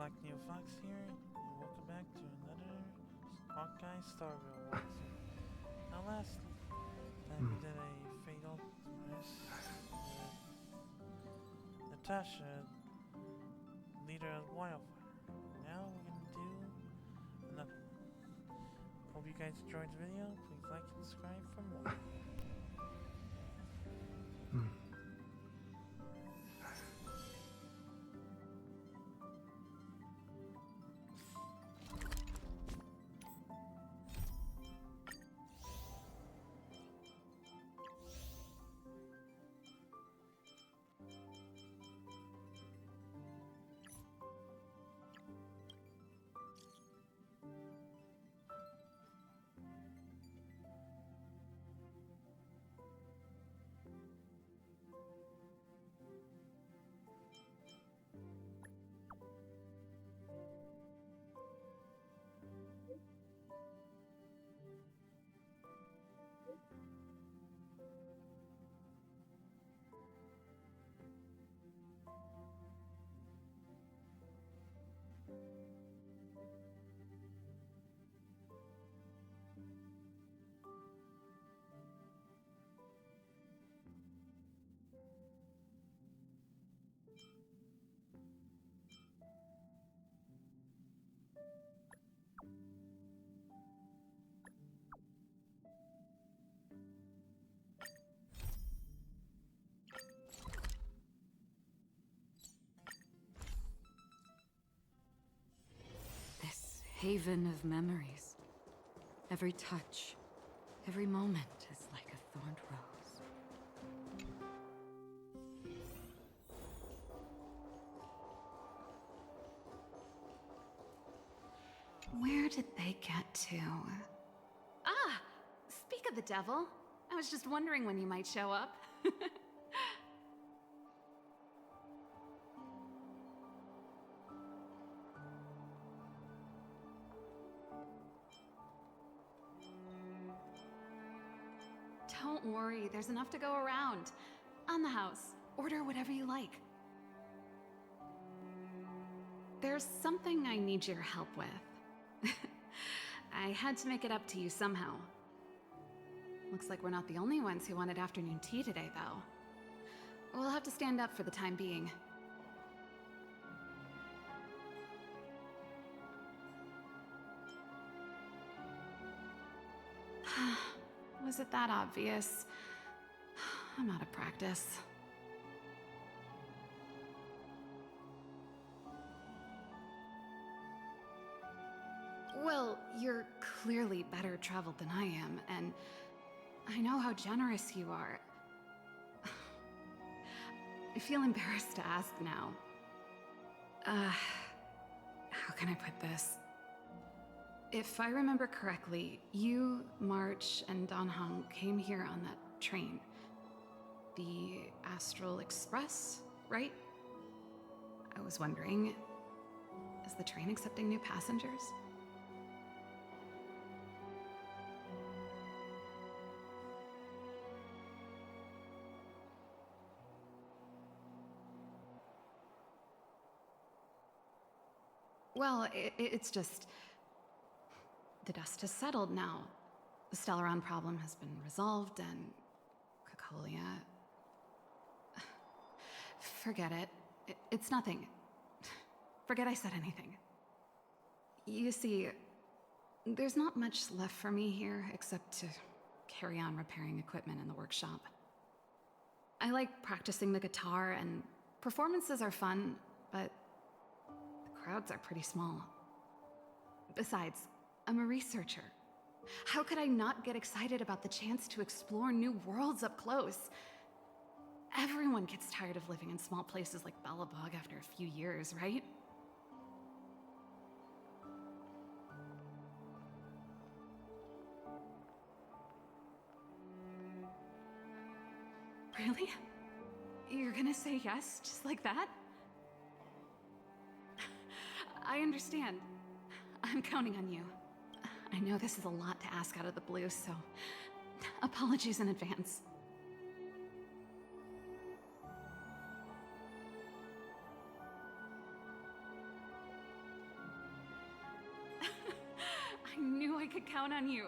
Black Neo Fox here, and welcome back to another Honkai Starville walkthrough. Now last time we did a fatal smash with Natasha, leader of Wildfire. Now we're gonna do another one. Hope you guys enjoyed the video. Please like and subscribe for more. Haven of memories. Every touch, every moment is like a thorned rose. Where did they get to? Ah! Speak of the devil. I was just wondering when you might show up. Don't worry, there's enough to go around. On the house. Order whatever you like. There's something I need your help with. I had to make it up to you somehow. Looks like we're not the only ones who wanted afternoon tea today, though. We'll have to stand up for the time being. Was it that obvious? I'm out of practice. Well, you're clearly better traveled than I am, and I know how generous you are. I feel embarrassed to ask now. How can I put this? If I remember correctly, you, March, and Don Hong came here on that train. The Astral Express, right? I was wondering, is the train accepting new passengers? Well, it's just... the dust has settled now. The Stellaron problem has been resolved, and Cacolia... Forget it. It's nothing. Forget I said anything. You see, there's not much left for me here except to carry on repairing equipment in the workshop. I like practicing the guitar, and performances are fun, but the crowds are pretty small. Besides, I'm a researcher. How could I not get excited about the chance to explore new worlds up close? Everyone gets tired of living in small places like Belobog after a few years, right? Really? You're gonna say yes, just like that? I understand. I'm counting on you. I know this is a lot to ask out of the blue, so apologies in advance. could count on you.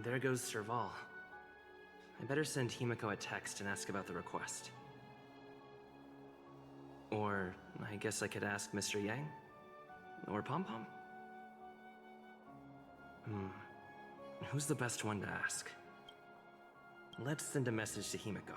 There goes Serval. I better send Himiko a text and ask about the request. Or, I guess I could ask Mr. Yang? Or Pom-Pom? Who's the best one to ask? Let's send a message to Himiko.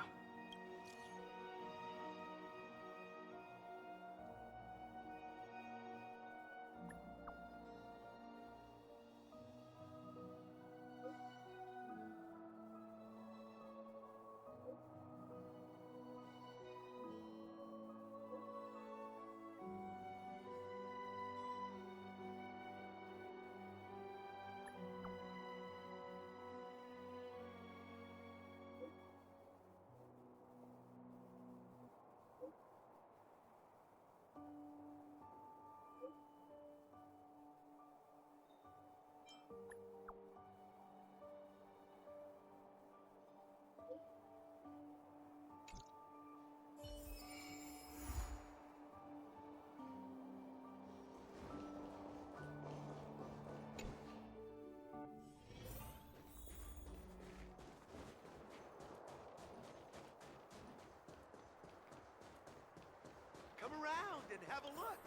Come around and have a look.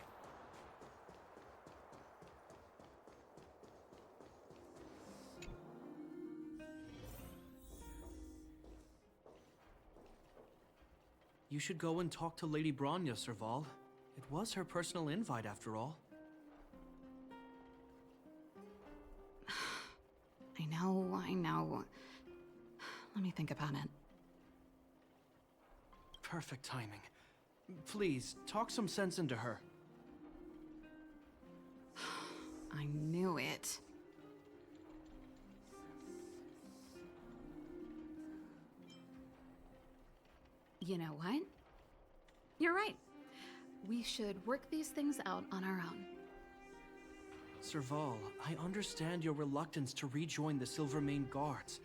You should go and talk to Lady Bronya, Serval. It was her personal invite, after all. I know. Let me think about it. Perfect timing. Please, talk some sense into her. I knew it. You know what? You're right. We should work these things out on our own. Serval, I understand your reluctance to rejoin the Silvermane Guards.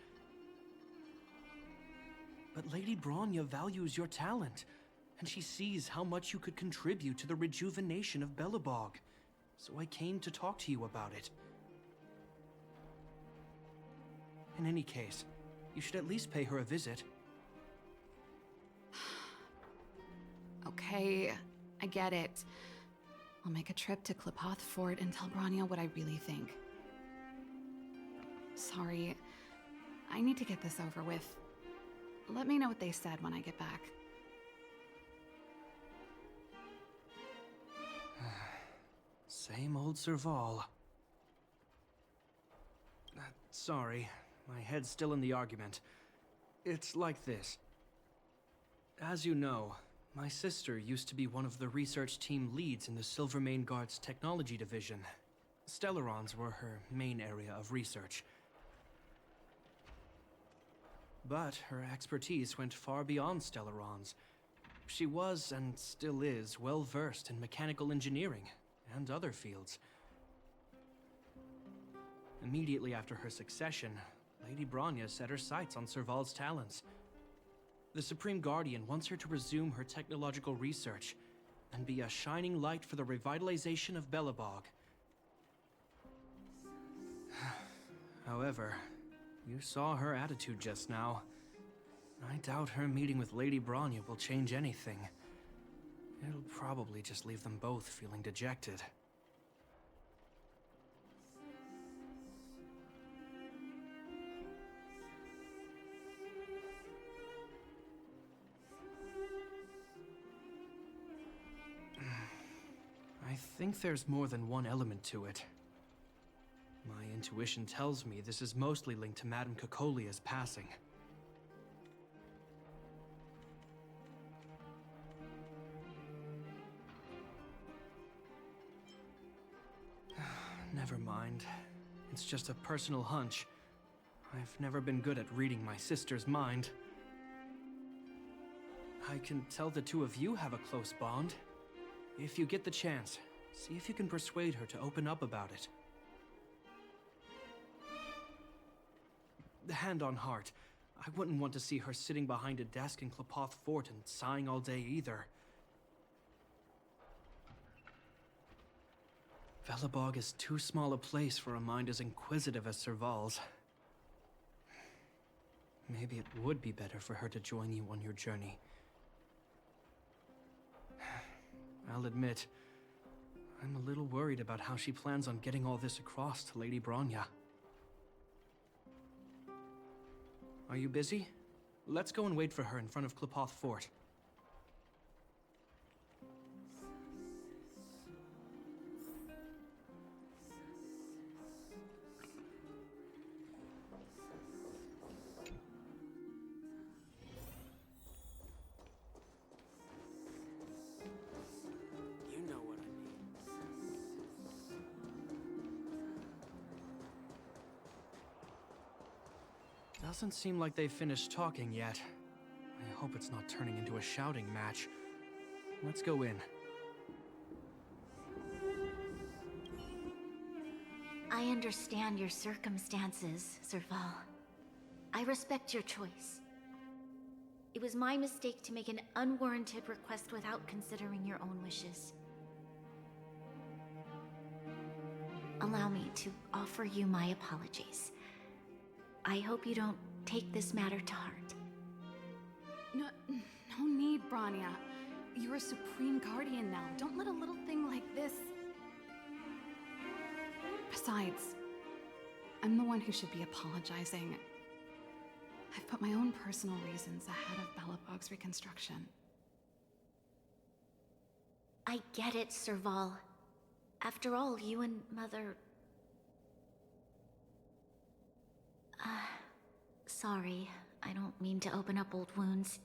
But Lady Bronya values your talent, and she sees how much you could contribute to the rejuvenation of Belobog. So I came to talk to you about it. In any case, you should at least pay her a visit. Okay, I get it. I'll make a trip to Klipoth Fort and tell Bronya what I really think. Sorry, I need to get this over with. Let me know what they said when I get back. Same old Serval. Sorry, my head's still in the argument. It's like this. As you know, my sister used to be one of the research team leads in the Silvermane Guard's technology division. Stellarons were her main area of research. But her expertise went far beyond Stellarons. She was, and still is, well versed in mechanical engineering and other fields. Immediately after her succession, Lady Bronya set her sights on Serval's talents. The Supreme Guardian wants her to resume her technological research and be a shining light for the revitalization of Belobog. However, you saw her attitude just now. I doubt her meeting with Lady Bronya will change anything. It'll probably just leave them both feeling dejected. I think there's more than one element to it. My intuition tells me this is mostly linked to Madame Cocolia's passing. Never mind. It's just a personal hunch. I've never been good at reading my sister's mind. I can tell the two of you have a close bond. If you get the chance, see if you can persuade her to open up about it. Hand on heart, I wouldn't want to see her sitting behind a desk in Klipoth Fort and sighing all day either. Velabog is too small a place for a mind as inquisitive as Serval's. Maybe it would be better for her to join you on your journey. I'll admit, I'm a little worried about how she plans on getting all this across to Lady Bronya. Are you busy? Let's go and wait for her in front of Klipoth Fort. You know what I mean. Doesn't seem like they've finished talking yet. I hope it's not turning into a shouting match. Let's go in. I understand your circumstances, Serval. I respect your choice. It was my mistake to make an unwarranted request without considering your own wishes. Allow me to offer you my apologies. I hope you don't take this matter to heart. No need, Bronya. You're a supreme guardian now. Don't let a little thing like this... Besides, I'm the one who should be apologizing. I've put my own personal reasons ahead of Belobog's reconstruction. I get it, Serval. After all, you and Mother... Sorry, I don't mean to open up old wounds.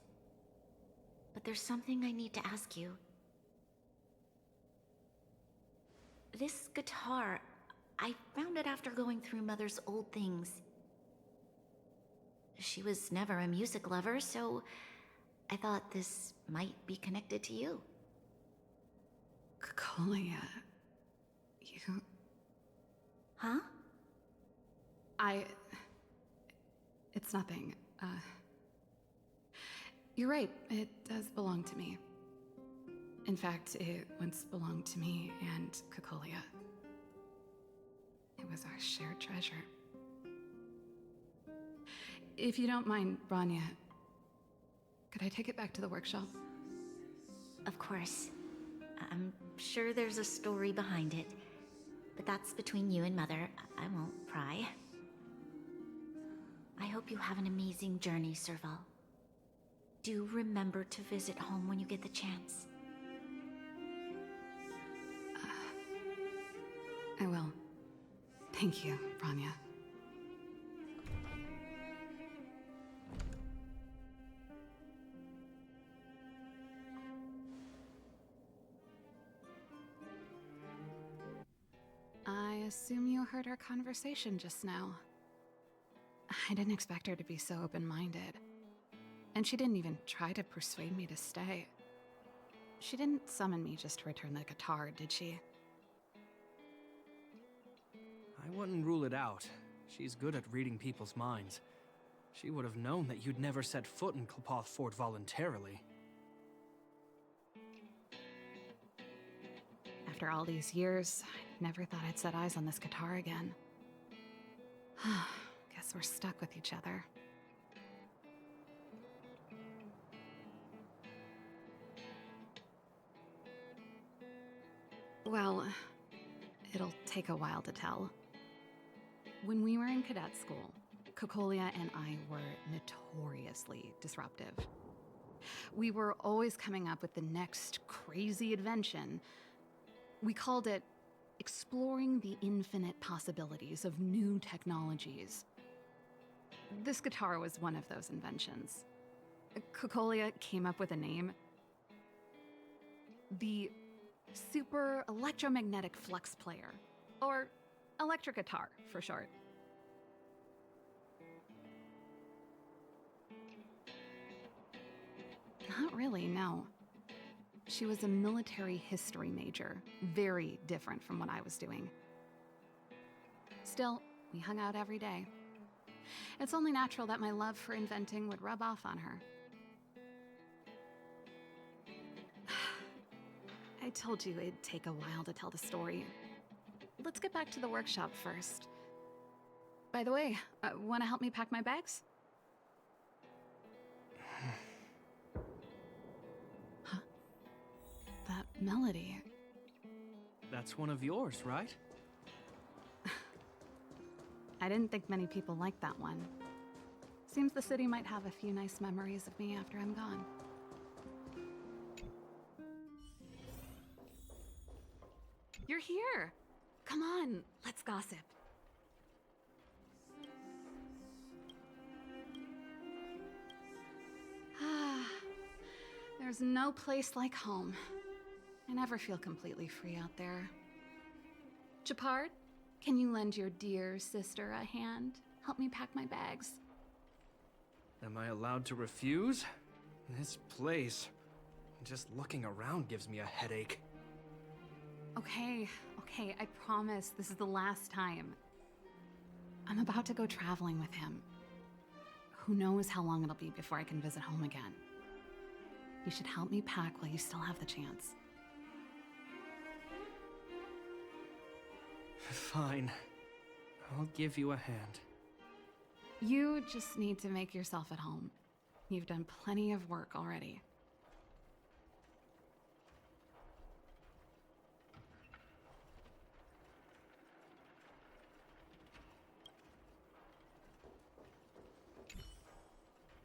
But there's something I need to ask you. This guitar, I found it after going through Mother's old things. She was never a music lover, so I thought this might be connected to you. Cocolia... You... Huh? It's nothing. You're right, it does belong to me. In fact, it once belonged to me and Cocolia. It was our shared treasure. If you don't mind, Bronya, could I take it back to the workshop? Of course. I'm sure there's a story behind it, but that's between you and Mother. I won't pry. I hope you have an amazing journey, Serval. Do remember to visit home when you get the chance. I will. Thank you, Bronya. I assume you heard our conversation just now. I didn't expect her to be so open-minded. And she didn't even try to persuade me to stay. She didn't summon me just to return the guitar, did she? I wouldn't rule it out. She's good at reading people's minds. She would have known that you'd never set foot in Klipoth Fort voluntarily. After all these years, I never thought I'd set eyes on this guitar again. Guess we're stuck with each other. Well, it'll take a while to tell. When we were in cadet school, Cocolia and I were notoriously disruptive. We were always coming up with the next crazy invention. We called it exploring the infinite possibilities of new technologies. This guitar was one of those inventions. Cocolia came up with a name. The Super Electromagnetic Flux Player, or electric guitar for short. Not really, no. She was a military history major, very different from what I was doing. Still, we hung out every day. It's only natural that my love for inventing would rub off on her. I told you it'd take a while to tell the story. let's get back to the workshop first. By the way, want to help me pack my bags? Huh? That melody. That's one of yours, right? I didn't think many people liked that one. Seems the city might have a few nice memories of me after I'm gone. You're here! Come on, let's gossip. Ah, there's no place like home. I never feel completely free out there. Japard, can you lend your dear sister a hand? Help me pack my bags. Am I allowed to refuse? This place... just looking around gives me a headache. Okay, I promise this is the last time. I'm about to go traveling with him. Who knows how long it'll be before I can visit home again. You should help me pack while you still have the chance. Fine. I'll give you a hand. You just need to make yourself at home. You've done plenty of work already.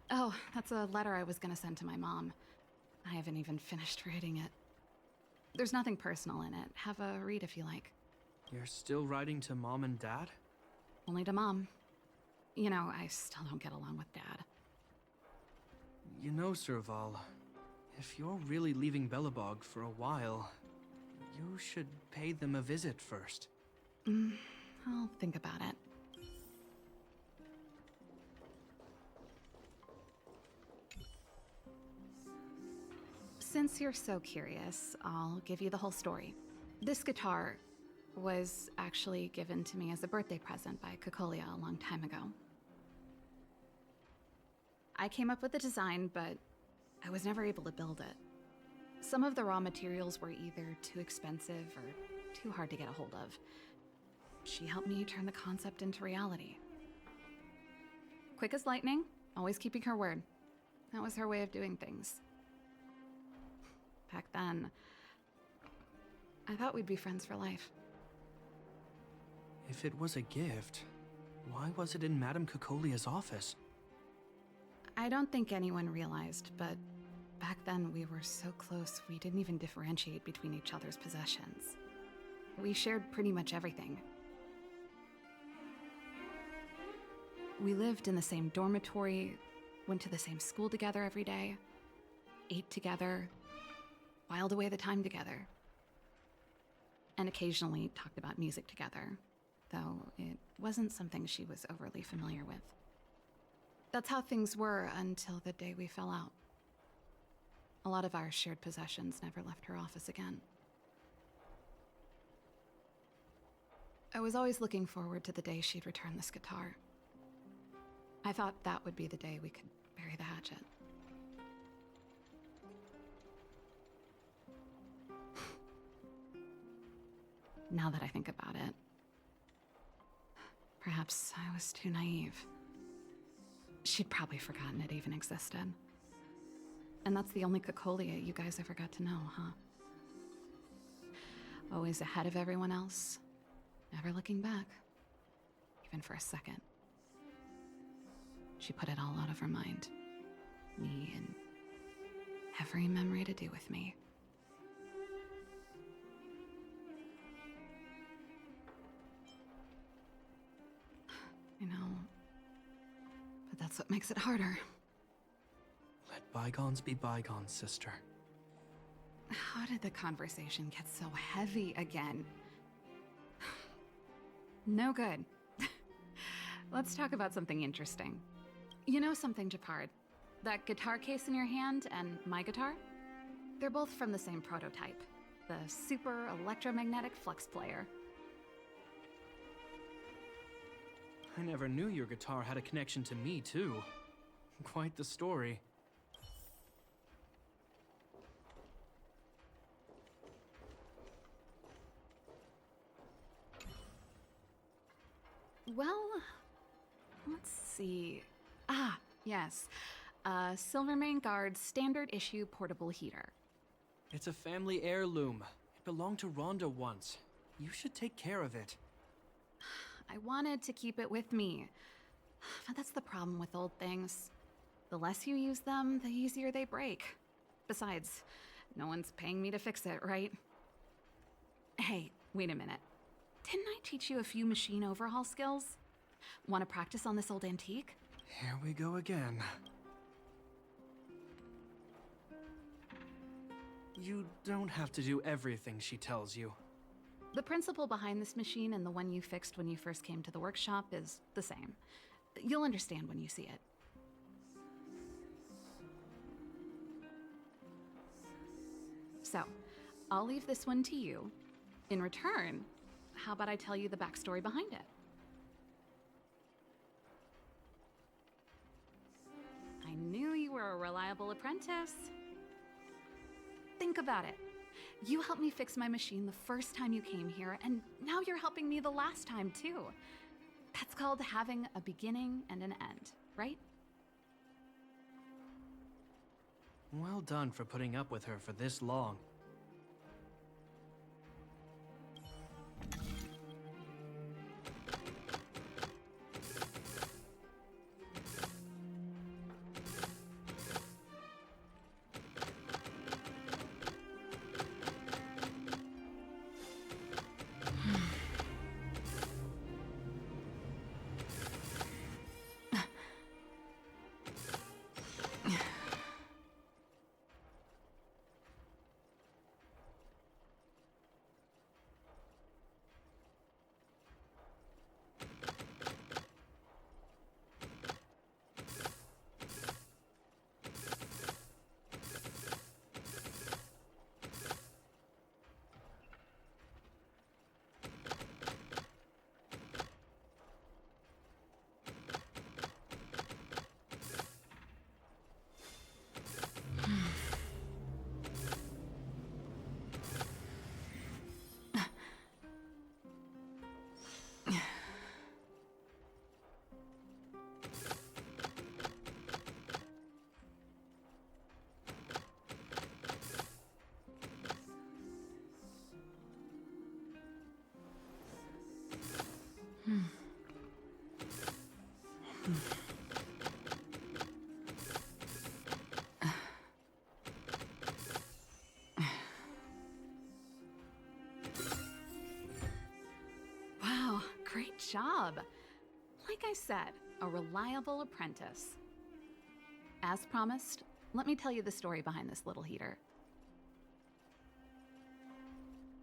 Oh, that's a letter I was gonna send to my mom. I haven't even finished reading it. There's nothing personal in it. Have a read if you like. You're still writing to Mom and Dad? Only to Mom. You know, I still don't get along with Dad. You know, Serval, if you're really leaving Belobog for a while, you should pay them a visit first. I'll think about it. Since you're so curious, I'll give you the whole story. This guitar was actually given to me as a birthday present by Cocolia a long time ago. I came up with the design, but I was never able to build it. Some of the raw materials were either too expensive or too hard to get a hold of. She helped me turn the concept into reality. Quick as lightning, always keeping her word. That was her way of doing things. Back then, I thought we'd be friends for life. If it was a gift, why was it in Madame Cocolia's office? I don't think anyone realized, but back then we were so close we didn't even differentiate between each other's possessions. We shared pretty much everything. We lived in the same dormitory, went to the same school together every day, ate together, whiled away the time together, and occasionally talked about music together, though it wasn't something she was overly familiar with. That's how things were until the day we fell out. A lot of our shared possessions never left her office again. I was always looking forward to the day she'd return this guitar. I thought that would be the day we could bury the hatchet. Now that I think about it, perhaps I was too naive. She'd probably forgotten it even existed. And that's the only Cocolia you guys ever got to know, huh? Always ahead of everyone else, never looking back, even for a second. She put it all out of her mind. Me and every memory to do with me. I know. But that's what makes it harder. Let bygones be bygones, sister. How did the conversation get so heavy again? No good. Let's talk about something interesting. You know something, Japard? That guitar case in your hand and my guitar? They're both from the same prototype. The Super Electromagnetic Flux Player. I never knew your guitar had a connection to me, too. Quite the story. Well, let's see. Ah, yes. Silvermane Guard's standard issue portable heater. It's a family heirloom. It belonged to Rhonda once. You should take care of it. I wanted to keep it with me. But that's the problem with old things. The less you use them, the easier they break. Besides, no one's paying me to fix it, right? Hey, wait a minute. Didn't I teach you a few machine overhaul skills? Want to practice on this old antique? Here we go again. You don't have to do everything she tells you. The principle behind this machine and the one you fixed when you first came to the workshop is the same. You'll understand when you see it. So, I'll leave this one to you. In return, how about I tell you the backstory behind it? I knew you were a reliable apprentice. Think about it. You helped me fix my machine the first time you came here, and now you're helping me the last time, too. That's called having a beginning and an end, right? Well done for putting up with her for this long. Wow, great job. Like I said, a reliable apprentice. As promised, let me tell you the story behind this little heater.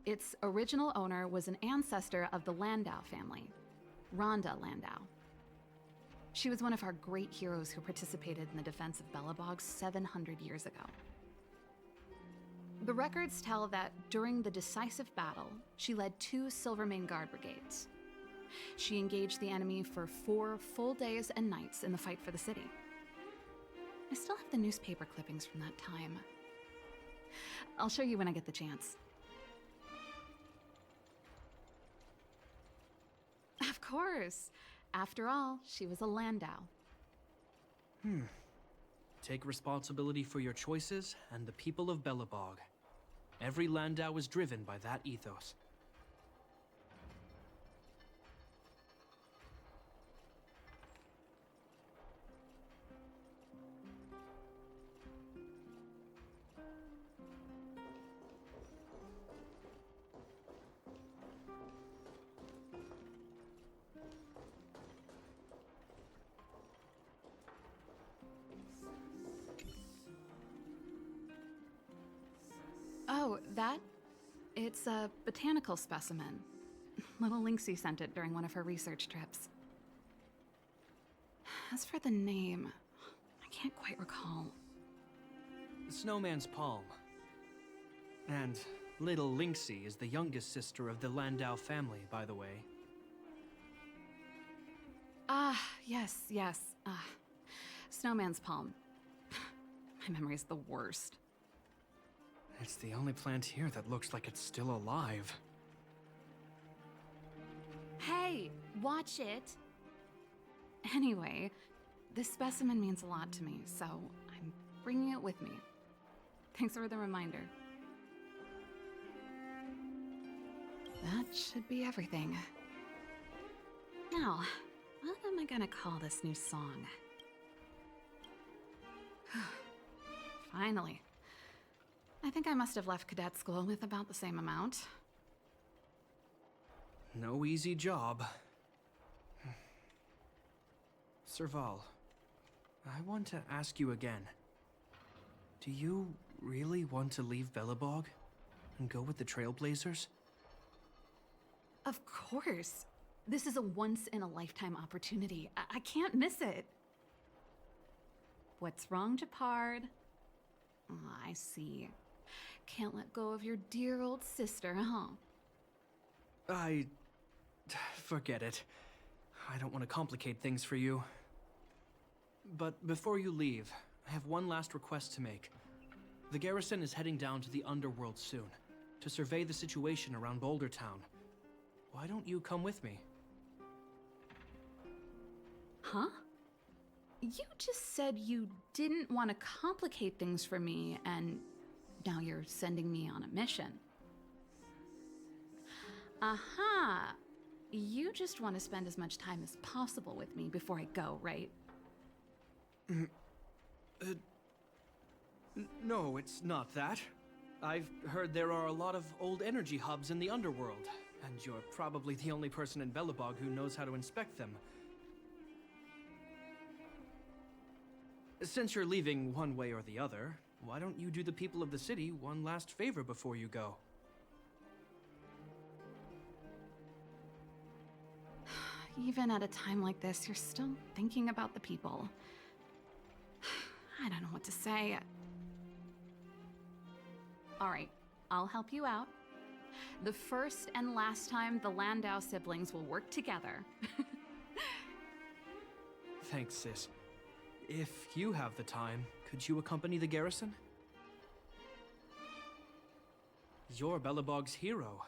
Its original owner was an ancestor of the Landau family, Rhonda Landau. She was one of our great heroes who participated in the defense of Belobog 700 years ago. The records tell that during the decisive battle, she led 2 Silvermane Guard brigades. She engaged the enemy for 4 full days and nights in the fight for the city. I still have the newspaper clippings from that time. I'll show you when I get the chance. Of course. After all, she was a Landau. Take responsibility for your choices and the people of Belobog. Every Landau is driven by that ethos. Oh, that? It's a botanical specimen. Little Lynxie sent it during one of her research trips. As for the name, I can't quite recall. Snowman's Palm. And little Lynxie is the youngest sister of the Landau family, by the way. Ah, yes. Snowman's Palm. My memory's the worst. It's the only plant here that looks like it's still alive. Hey, watch it. Anyway, this specimen means a lot to me, so I'm bringing it with me. Thanks for the reminder. That should be everything. Now, what am I gonna call this new song? Finally. I think I must have left cadet school with about the same amount. No easy job. Serval, I want to ask you again. Do you really want to leave Belobog and go with the Trailblazers? Of course. This is a once-in-a-lifetime opportunity. I can't miss it. What's wrong, Japard? Oh, I see. Can't let go of your dear old sister, huh? Forget it. I don't want to complicate things for you. But before you leave, I have one last request to make. The garrison is heading down to the underworld soon, to survey the situation around Boulder Town. Why don't you come with me? Huh? You just said you didn't want to complicate things for me, and now you're sending me on a mission. Aha! You just want to spend as much time as possible with me before I go, right? No, it's not that. I've heard there are a lot of old energy hubs in the underworld, and you're probably the only person in Belobog who knows how to inspect them. Since you're leaving one way or the other, why don't you do the people of the city one last favor before you go? Even at a time like this, you're still thinking about the people. I don't know what to say. All right, I'll help you out. The first and last time the Landau siblings will work together. Thanks, sis. If you have the time, could you accompany the garrison? You're Belobog's hero.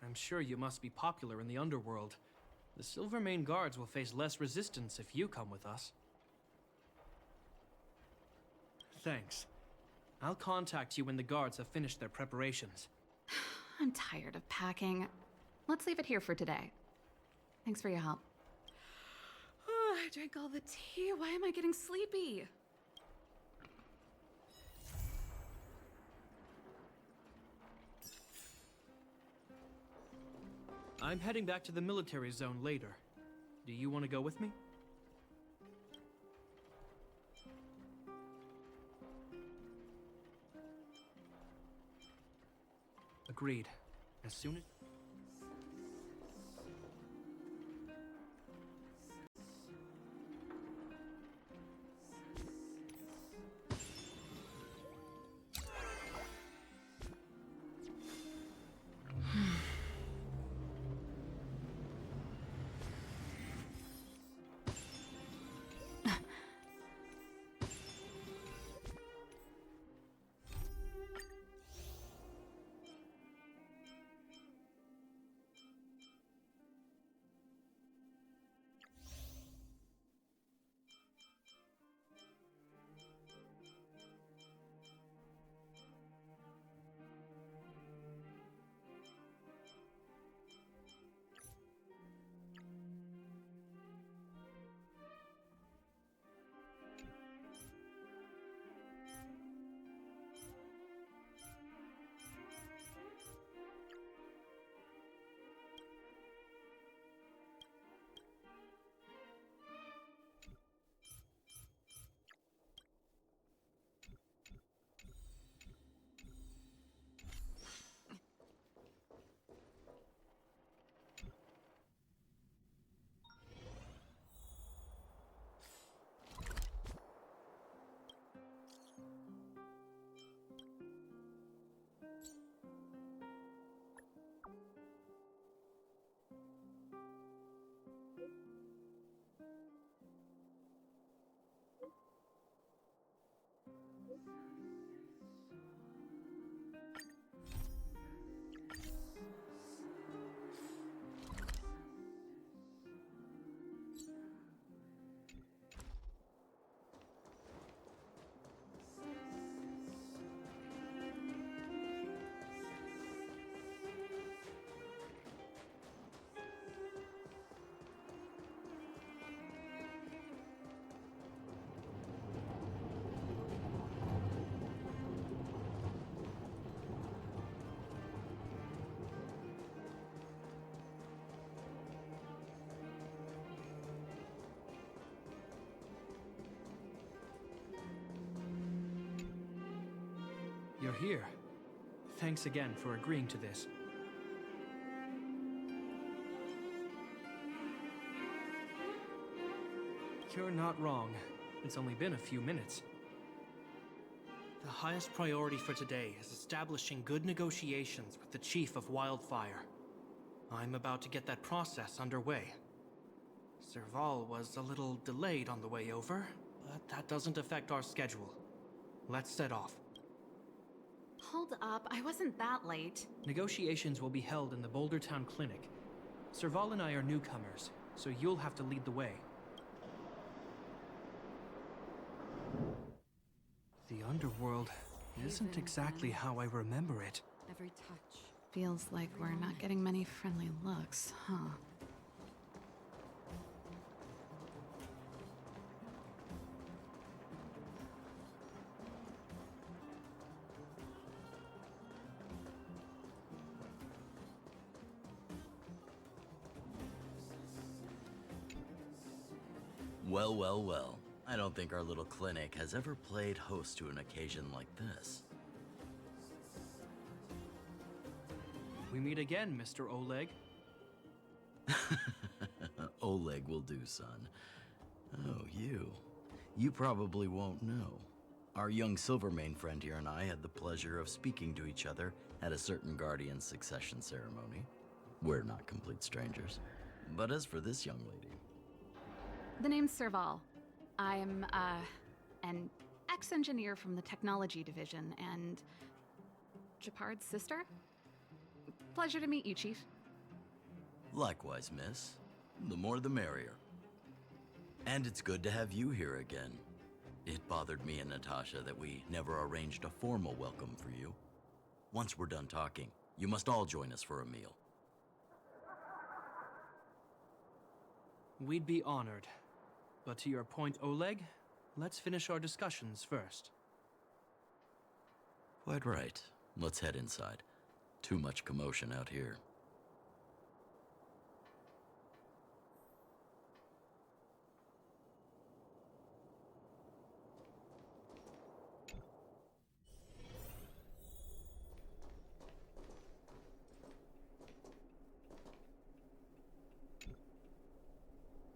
I'm sure you must be popular in the underworld. The Silvermane guards will face less resistance if you come with us. Thanks. I'll contact you when the guards have finished their preparations. I'm tired of packing. Let's leave it here for today. Thanks for your help. Oh, I drank all the tea. Why am I getting sleepy? I'm heading back to the military zone later. Do you want to go with me? Agreed. As soon as... You're here. Thanks again for agreeing to this. You're not wrong. It's only been a few minutes. The highest priority for today is establishing good negotiations with the Chief of Wildfire. I'm about to get that process underway. Serval was a little delayed on the way over, but that doesn't affect our schedule. Let's set off. Hold up, I wasn't that late. Negotiations will be held in the Boulder Town Clinic. Serval and I are newcomers, so you'll have to lead the way. The underworld isn't exactly how I remember it. Every touch. Feels like we're not getting many friendly looks, huh? Well, well, well. I don't think our little clinic has ever played host to an occasion like this. We meet again, Mr. Oleg. Oleg will do, son. Oh, you. You probably won't know. Our young Silvermane friend here and I had the pleasure of speaking to each other at a certain Guardian succession ceremony. We're not complete strangers. But as for this young lady... The name's Serval. I'm, an ex-engineer from the technology division, and... Japard's sister? Pleasure to meet you, Chief. Likewise, miss. The more the merrier. And it's good to have you here again. It bothered me and Natasha that we never arranged a formal welcome for you. Once we're done talking, you must all join us for a meal. We'd be honored. But to your point, Oleg, let's finish our discussions first. Quite right. Let's head inside. Too much commotion out here.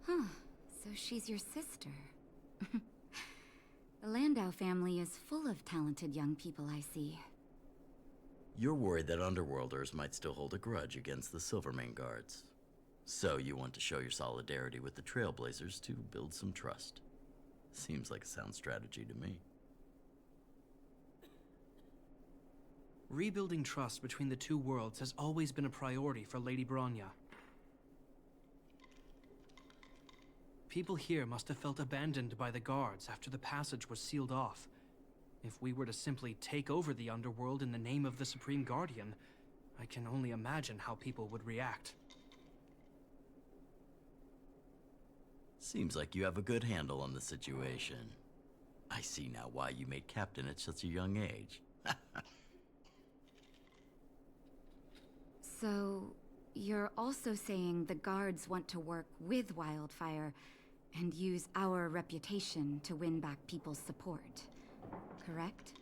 Huh. So she's your sister. The Landau family is full of talented young people, I see. You're worried that Underworlders might still hold a grudge against the Silvermane guards. So you want to show your solidarity with the Trailblazers to build some trust. Seems like a sound strategy to me. Rebuilding trust between the two worlds has always been a priority for Lady Bronya. People here must have felt abandoned by the guards after the passage was sealed off. If we were to simply take over the underworld in the name of the Supreme Guardian, I can only imagine how people would react. Seems like you have a good handle on the situation. I see now why you made captain at such a young age. So, you're also saying the guards want to work with Wildfire and use our reputation to win back people's support, correct?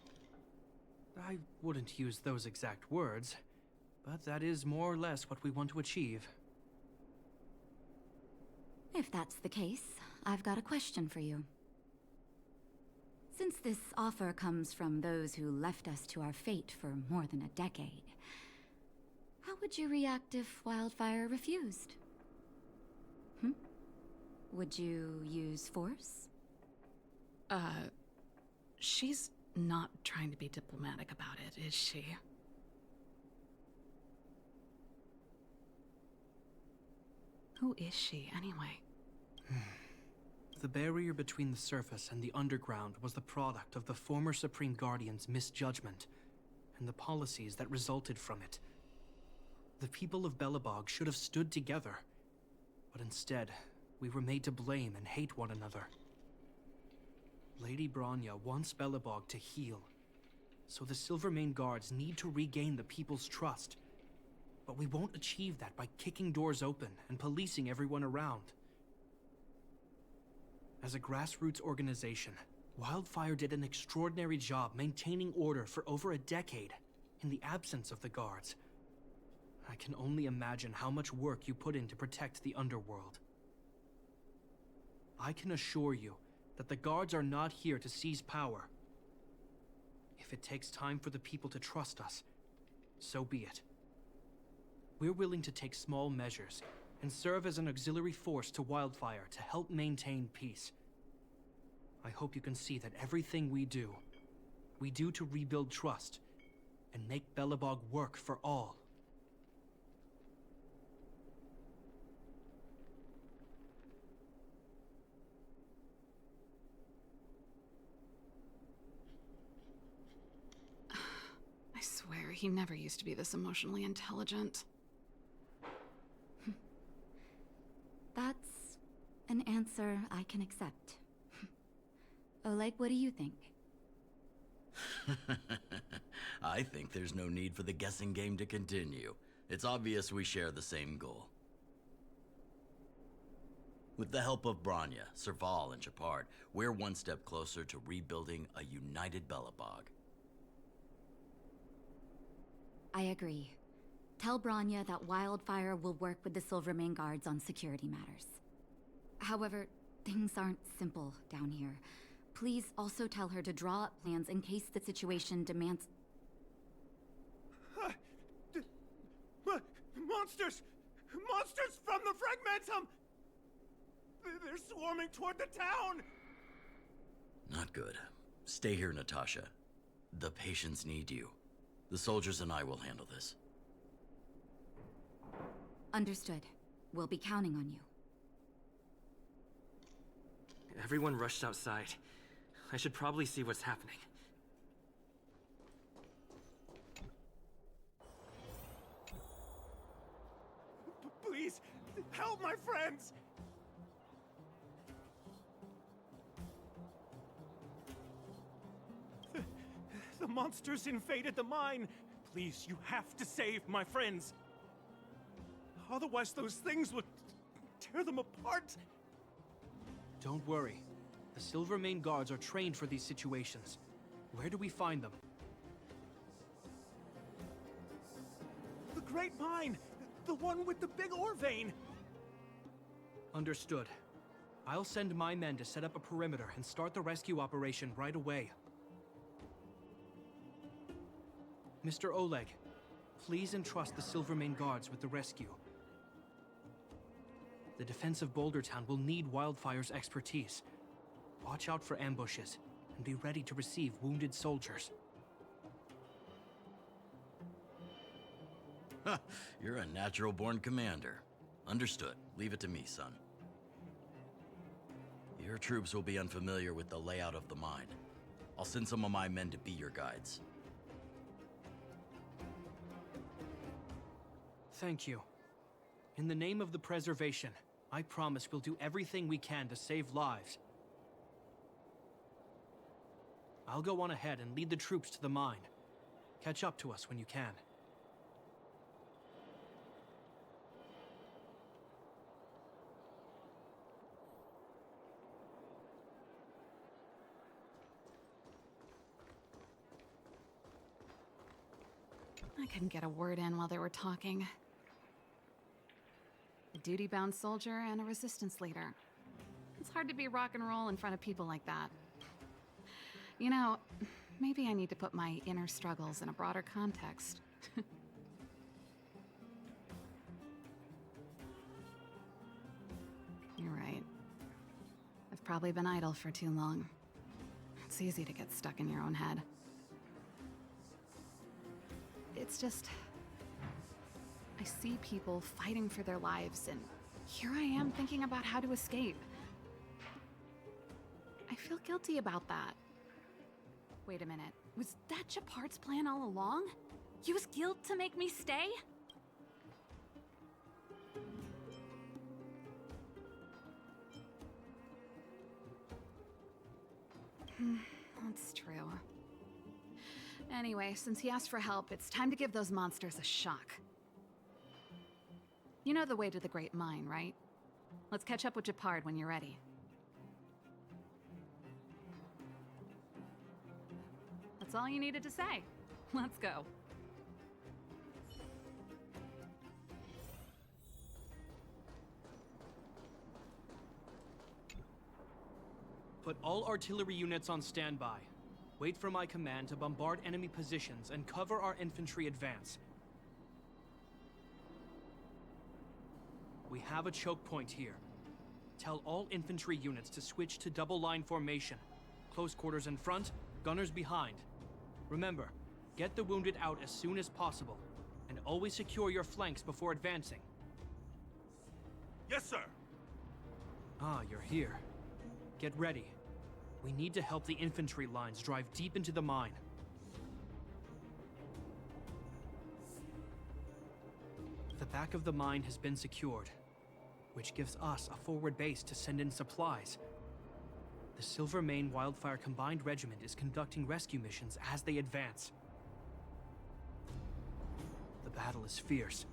I wouldn't use those exact words, but that is more or less what we want to achieve. If that's the case, I've got a question for you. Since this offer comes from those who left us to our fate for more than a decade, how would you react if Wildfire refused? Would you use force? She's not trying to be diplomatic about it, is she? Who is she, anyway? The barrier between the surface and the underground was the product of the former Supreme Guardian's misjudgment, and the policies that resulted from it. The people of Belobog should have stood together, but instead, we were made to blame and hate one another. Lady Bronya wants Belobog to heal, so the Silvermane guards need to regain the people's trust. But we won't achieve that by kicking doors open and policing everyone around. As a grassroots organization, Wildfire did an extraordinary job maintaining order for over a decade in the absence of the guards. I can only imagine how much work you put in to protect the underworld. I can assure you that the guards are not here to seize power. If it takes time for the people to trust us, so be it. We're willing to take small measures and serve as an auxiliary force to Wildfire to help maintain peace. I hope you can see that everything we do to rebuild trust and make Belobog work for all. I swear, he never used to be this emotionally intelligent. That's an answer I can accept. Oleg, what do you think? I think there's no need for the guessing game to continue. It's obvious we share the same goal. With the help of Branya, Serval, and Shepard, we're one step closer to rebuilding a united Belobog. I agree. Tell Branya that Wildfire will work with the Silvermane guards on security matters. However, things aren't simple down here. Please also tell her to draw up plans in case the situation demands... Monsters! Monsters from the Fragmentum! They're swarming toward the town! Not good. Stay here, Natasha. The patients need you. The soldiers and I will handle this. Understood. We'll be counting on you. Everyone rushed outside. I should probably see what's happening. Please, help my friends! The monsters invaded the mine. Please, you have to save my friends. Otherwise, those things would tear them apart. Don't worry. The Silvermane guards are trained for these situations. Where do we find them? The Great Mine! The one with the big ore vein! Understood. I'll send my men to set up a perimeter and start the rescue operation right away. Mr. Oleg, please entrust the Silvermane guards with the rescue. The defense of Boulder Town will need Wildfire's expertise. Watch out for ambushes, and be ready to receive wounded soldiers. Ha! You're a natural-born commander. Understood. Leave it to me, son. Your troops will be unfamiliar with the layout of the mine. I'll send some of my men to be your guides. Thank you. In the name of the preservation, I promise we'll do everything we can to save lives. I'll go on ahead and lead the troops to the mine. Catch up to us when you can. I couldn't get a word in while they were talking. A duty-bound soldier and a resistance leader. It's hard to be rock and roll in front of people like that. You know, maybe I need to put my inner struggles in a broader context. You're right. I've probably been idle for too long. It's easy to get stuck in your own head. It's just... I see people fighting for their lives, and here I am thinking about how to escape. I feel guilty about that. Wait a minute. Was that Shepard's plan all along? Use guilt to make me stay? That's true. Anyway, since he asked for help, it's time to give those monsters a shock. You know the way to the Great Mine, right? Let's catch up with Shepard when you're ready. That's all you needed to say. Let's go. Put all artillery units on standby. Wait for my command to bombard enemy positions and cover our infantry advance. We have a choke point here. Tell all infantry units to switch to double line formation. Close quarters in front, gunners behind. Remember, get the wounded out as soon as possible, and always secure your flanks before advancing. Yes, sir. Ah, you're here. Get ready. We need to help the infantry lines drive deep into the mine. The back of the mine has been secured, which gives us a forward base to send in supplies. The Silvermane Wildfire Combined Regiment is conducting rescue missions as they advance. The battle is fierce.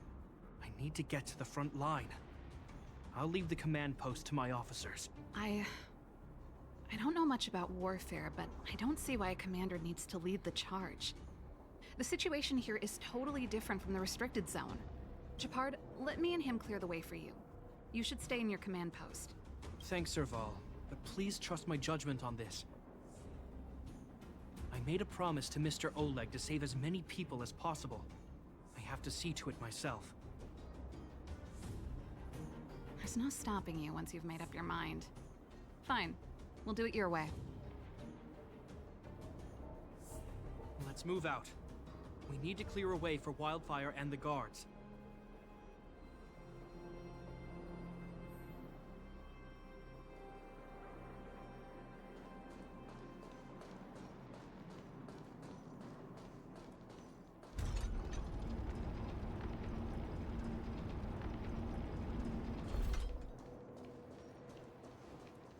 I need to get to the front line. I'll leave the command post to my officers. I don't know much about warfare, but I don't see why a commander needs to lead the charge. The situation here is totally different from the restricted zone. Japard, let me and him clear the way for you. You should stay in your command post. Thanks, Serval, but please trust my judgment on this. I made a promise to Mr. Oleg to save as many people as possible. I have to see to it myself. There's no stopping you once you've made up your mind. Fine. We'll do it your way. Let's move out. We need to clear a way for Wildfire and the guards.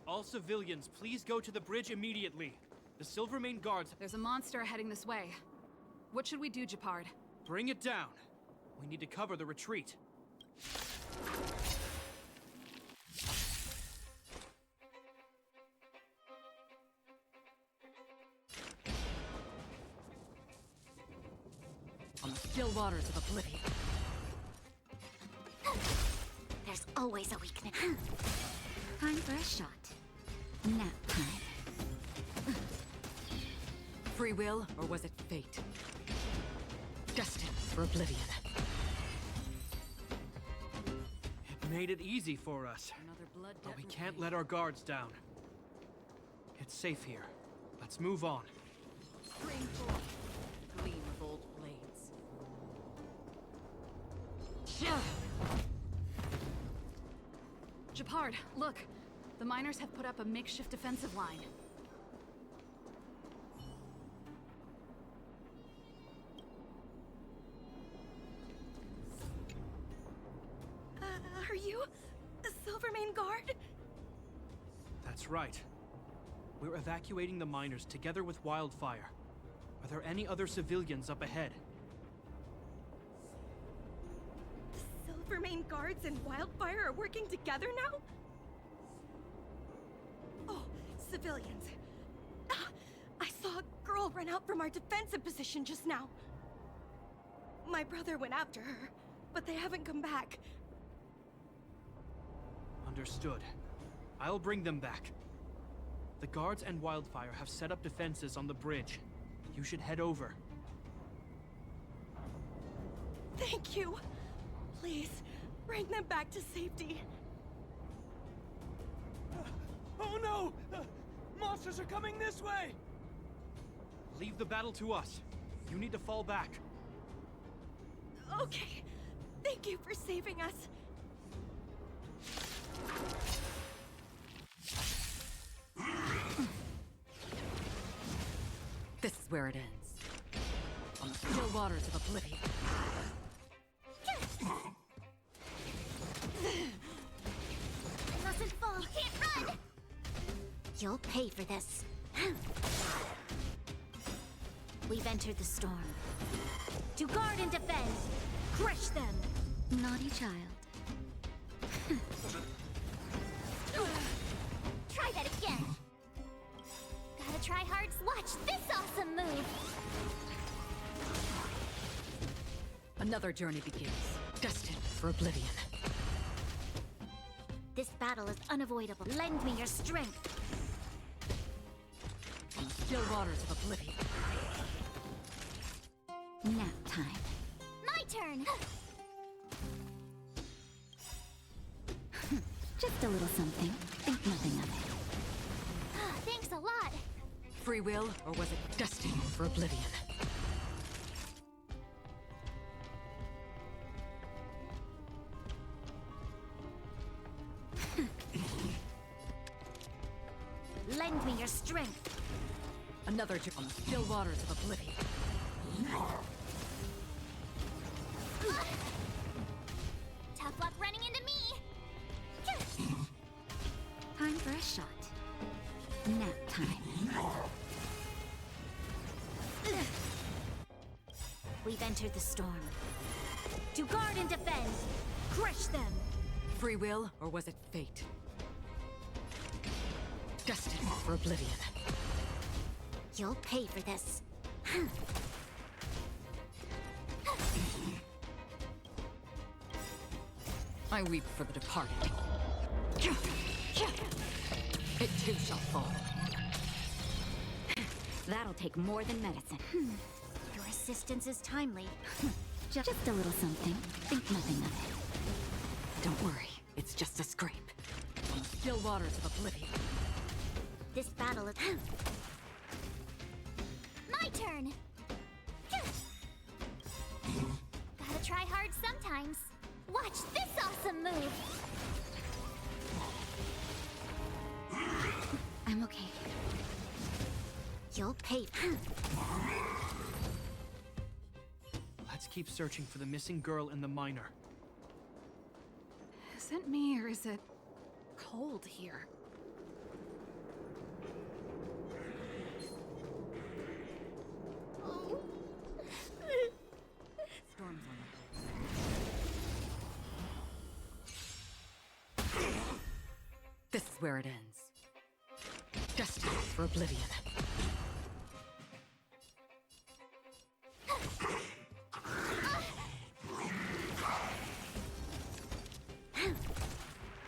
All civilians, please go to the bridge immediately. The Silvermane guards... There's a monster heading this way. What should we do, Japard? Bring it down. We need to cover the retreat. On the still waters of oblivion. There's always a weakness. Time for a shot. Nap time. Free will, or was it fate? Destined for oblivion. It made it easy for us. Another blood But debt we can't repaid. let our guards down. It's safe here. Let's move on. Spring forth. Gleam of old blades. Japard, look. The miners have put up a makeshift defensive line. Are you a Silvermane guard? That's right. We're evacuating the miners together with Wildfire. Are there any other civilians up ahead? The Silvermane guards and Wildfire are working together now? Oh, civilians. Ah, I saw a girl run out from our defensive position just now. My brother went after her, but they haven't come back. Understood. I'll bring them back. The guards and Wildfire have set up defenses on the bridge. You should head over. Thank you. Please, bring them back to safety. Oh no! Monsters are coming this way! Leave the battle to us. You need to fall back. Okay. Thank you for saving us. This is where it ends. On the still waters of oblivion. I mustn't fall. Can't run! You'll pay for this. We've entered the storm. To guard and defend. Crush them. Naughty child. Try that again. Gotta try hard. Watch this awesome move. Another journey begins, destined for oblivion. This battle is unavoidable. Lend me your strength. On the still waters of oblivion. Nap time. My turn! Just a little something. Think nothing of it. Thanks a lot. Free will, or was it destined for oblivion? Lend me your strength. Another journey on the still waters of oblivion. Tough luck running into me. Time for a shot. Nap time. We've entered the storm. To guard and defend. Crush them. Free will, or was it fate? Destined for oblivion. You'll pay for this. I weep for the departed. It too shall fall. That'll take more than medicine. Your assistance is timely. Just a little something. Think nothing of it. Don't worry, it's just a scrape. On the still waters of oblivion. This battle is... My turn! Gotta try hard sometimes. Watch this awesome move! I'm okay. You'll pay. Let's keep searching for the missing girl and the miner. Is it me or is it cold here? Storms on the This is where it ends. Destined for oblivion.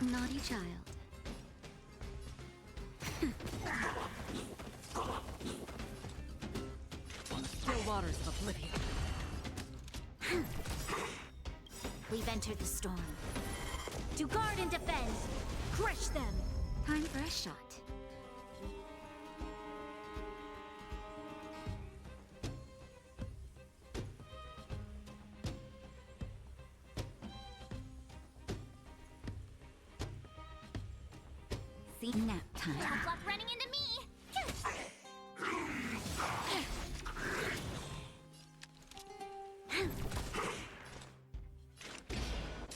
Naughty child. On the still waters of oblivion. We've entered the storm. To guard and defend. Crush them. Time for a shot. See, nap time. Tough luck running into me.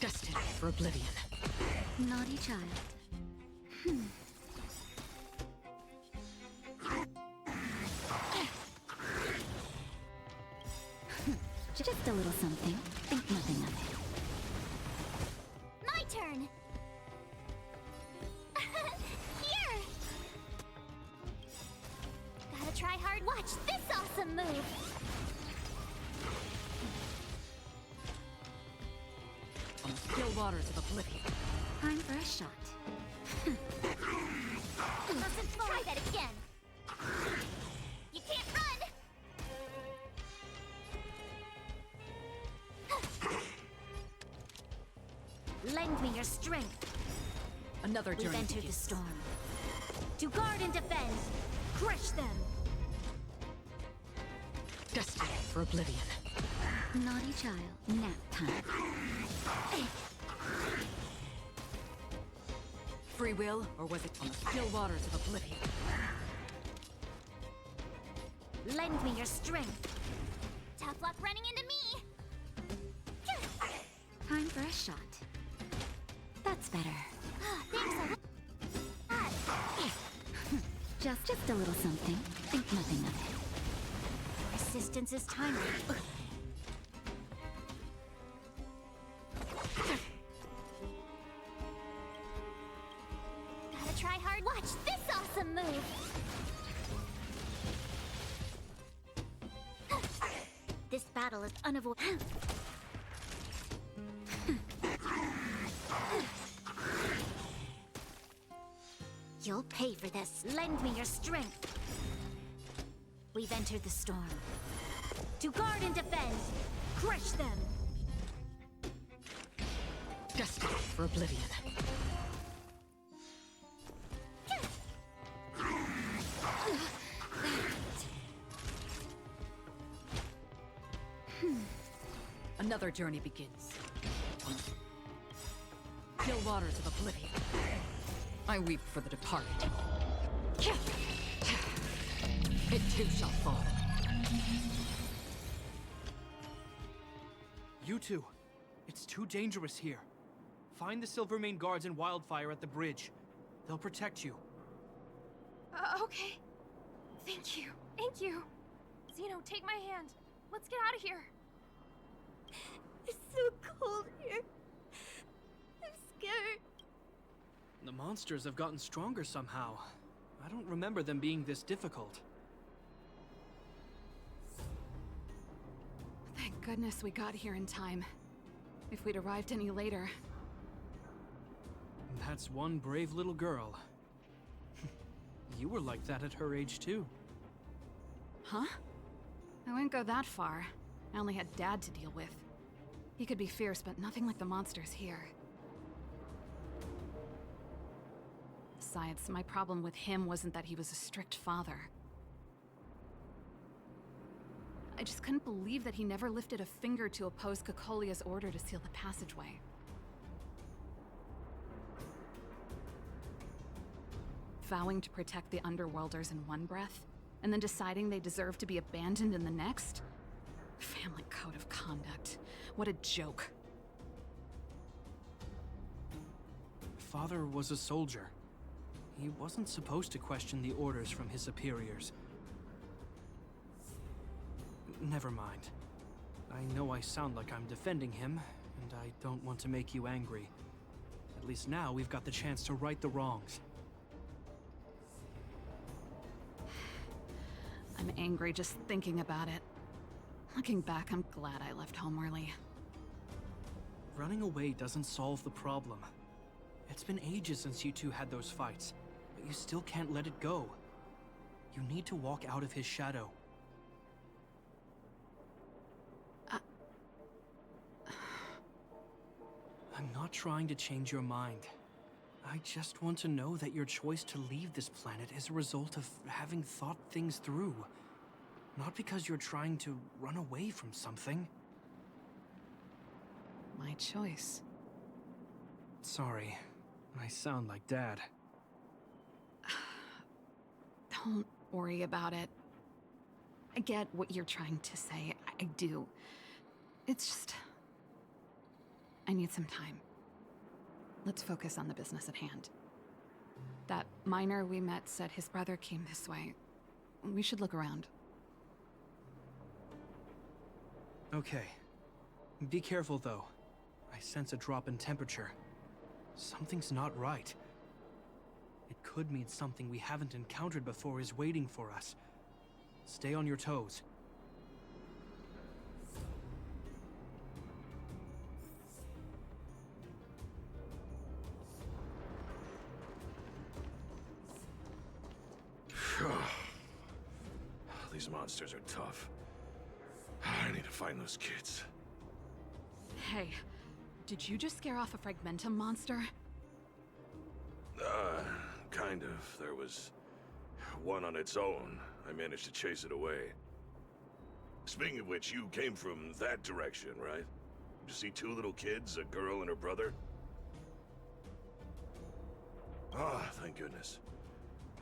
Destined for oblivion. Naughty child. Just a little something. Think nothing of it. My turn. Here. Gotta try hard. Watch this awesome move. On the still waters of oblivion. Time for a shot. Let's try that again. You can't run. Lend me your strength. Another We've journey entered the begins. storm. To guard and defend. Crush them. Destined for oblivion. Naughty child. Nap time. Free will, or was it on the still waters of oblivion? Lend me your strength. Tough luck running into me. Time for a shot. That's better. Thanks a lot. Just a little something. Think nothing of it. Assistance is timely. Gotta try hard. Watch this awesome move. This battle is unavoidable. You'll pay for this. Lend me your strength. We've entered the storm. To guard and defend! Crush them! Destined for oblivion. Another journey begins. Still waters of oblivion. I weep for the departed. It too shall fall. You two, it's too dangerous here. Find the Silvermane guards and Wildfire at the bridge. They'll protect you. Okay. Thank you. Thank you. Zeno, take my hand. Let's get out of here. It's so cold here. I'm scared. The monsters have gotten stronger somehow. I don't remember them being this difficult. Thank goodness we got here in time. If we'd arrived any later... That's one brave little girl. You were like that at her age, too. Huh? I wouldn't go that far. I only had Dad to deal with. He could be fierce, but nothing like the monsters here. Besides, my problem with him wasn't that he was a strict father. I just couldn't believe that he never lifted a finger to oppose Cocolia's order to seal the passageway. Vowing to protect the Underworlders in one breath, and then deciding they deserve to be abandoned in the next? Family code of conduct. What a joke. Father was a soldier. He wasn't supposed to question the orders from his superiors. Never mind. I know I sound like I'm defending him, and I don't want to make you angry. At least now we've got the chance to right the wrongs. I'm angry just thinking about it. Looking back, I'm glad I left home early. Running away doesn't solve the problem. It's been ages since you two had those fights, but you still can't let it go. You need to walk out of his shadow. I'm not trying to change your mind. I just want to know that your choice to leave this planet is a result of having thought things through. Not because you're trying to run away from something. My choice. Sorry, I sound like Dad. Don't worry about it. I get what you're trying to say. I do. It's just... I need some time. Let's focus on the business at hand. That miner we met said his brother came this way. We should look around. Okay. Be careful, though. I sense a drop in temperature. Something's not right. It could mean something we haven't encountered before is waiting for us. Stay on your toes. These monsters are tough. I need to find those kids. Hey, did you just scare off a Fragmentum monster? Kind of. There was one on its own. I managed to chase it away. Speaking of which, you came from that direction, right? Did you see two little kids, a girl and her brother? Ah, thank goodness.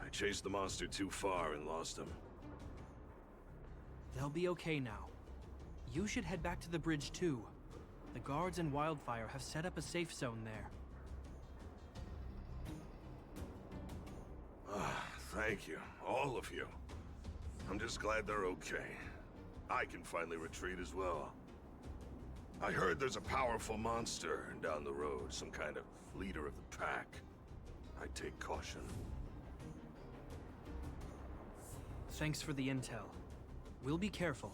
I chased the monster too far and lost him. They'll be okay now. You should head back to the bridge, too. The guards and Wildfire have set up a safe zone there. Thank you, all of you. I'm just glad they're okay. I can finally retreat as well. I heard there's a powerful monster down the road, some kind of leader of the pack. I'd take caution. Thanks for the intel. We'll be careful.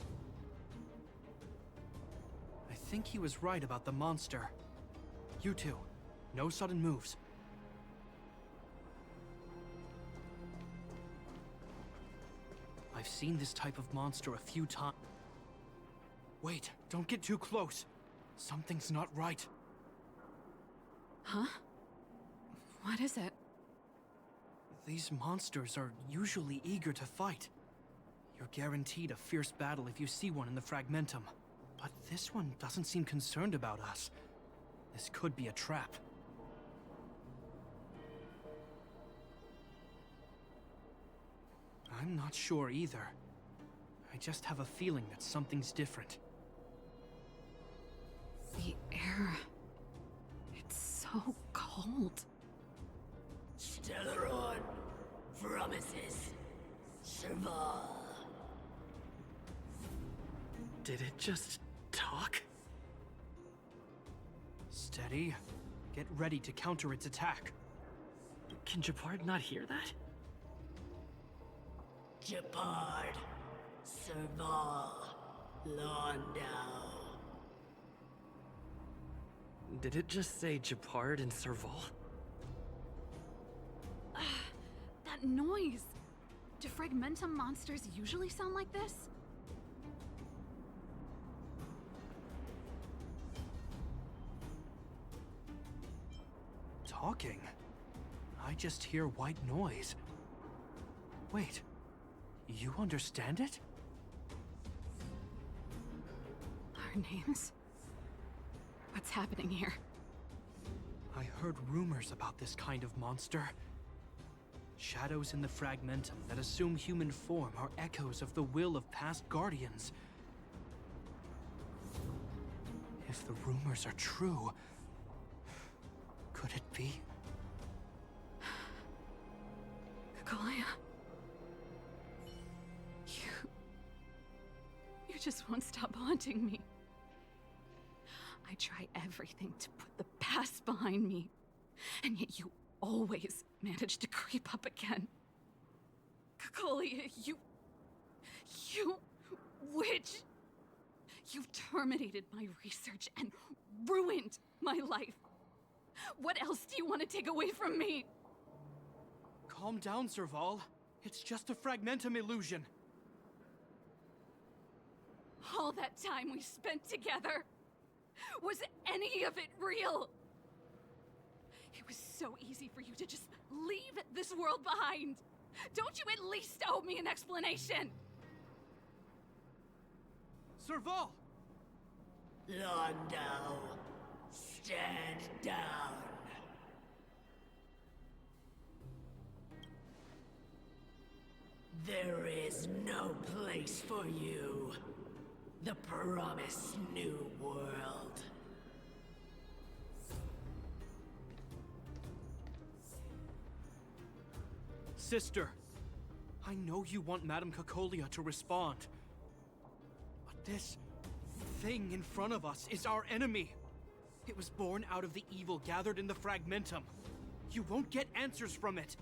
I think he was right about the monster. You two, no sudden moves. seen this type of monster a few times. Wait, don't get too close. Something's not right. Huh? What is it? These monsters are usually eager to fight. You're guaranteed a fierce battle if you see one in the Fragmentum. But this one doesn't seem concerned about us. This could be a trap. I'm not sure either. I just have a feeling that something's different. The air... it's so cold. Stellaron promises Serval. Did it just talk? Steady. Get ready to counter its attack. Can Japard not hear that? Japard, Serval, Londau. Did it just say Japard and Serval? That noise! Do Fragmentum monsters usually sound like this? Talking? I just hear white noise. Wait, you understand it? Our names? What's happening here? I heard rumors about this kind of monster. Shadows in the Fragmentum that assume human form are echoes of the will of past guardians. If the rumors are true, could it be? Kaguya. You just won't stop haunting me. I try everything to put the past behind me, and yet you always manage to creep up again. Kaguya, you witch! You've terminated my research and ruined my life. What else do you want to take away from me? Calm down, Serval. It's just a Fragmentum illusion. All that time we spent together, was any of it real? It was so easy for you to just leave this world behind. Don't you at least owe me an explanation? Serval! Londau, stand down. There is no place for you. The promised new world. Sister, I know you want Madame Cacolia to respond. But this thing in front of us is our enemy. It was born out of the evil gathered in the Fragmentum. You won't get answers from it.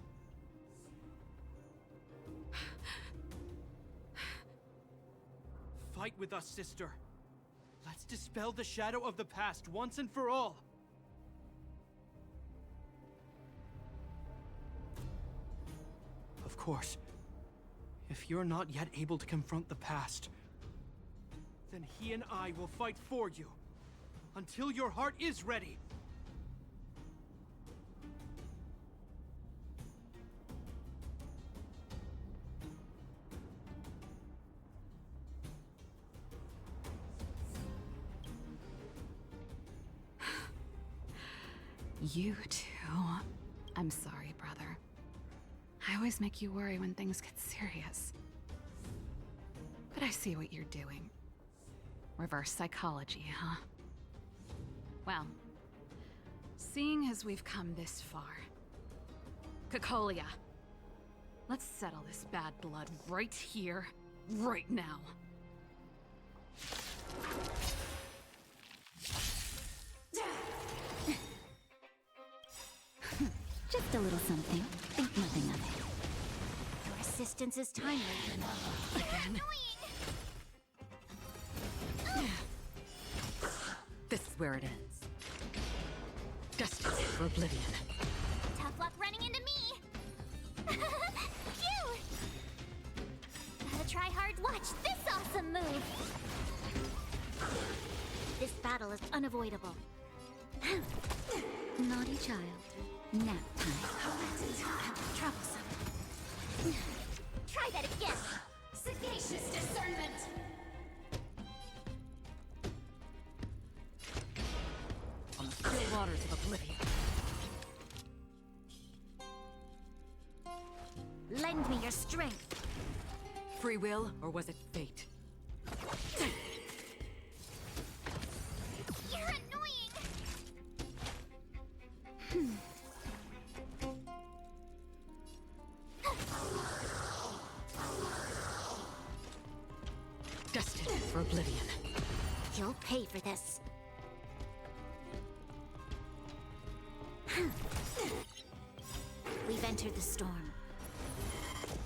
Fight with us, sister. Let's dispel the shadow of the past once and for all. Of course, if you're not yet able to confront the past, then he and I will fight for you, until your heart is ready. You too. I'm sorry, brother. I always make you worry when things get serious. But I see what you're doing. Reverse psychology, huh? Well, seeing as we've come this far, Cacolia, let's settle this bad blood right here, right now. Just a little something. Think nothing of it. Your assistance is timely. Again. This is where it ends. Destined for oblivion. Tough luck running into me. Phew! Gotta try Watch this awesome move! This battle is unavoidable. Naughty child. Nap time. Troublesome. Try that again! Sagacious discernment! On the still waters of oblivion. Lend me your strength. Free will, or was it fate? You're annoying! Destined for oblivion. You'll pay for this. We've entered the storm.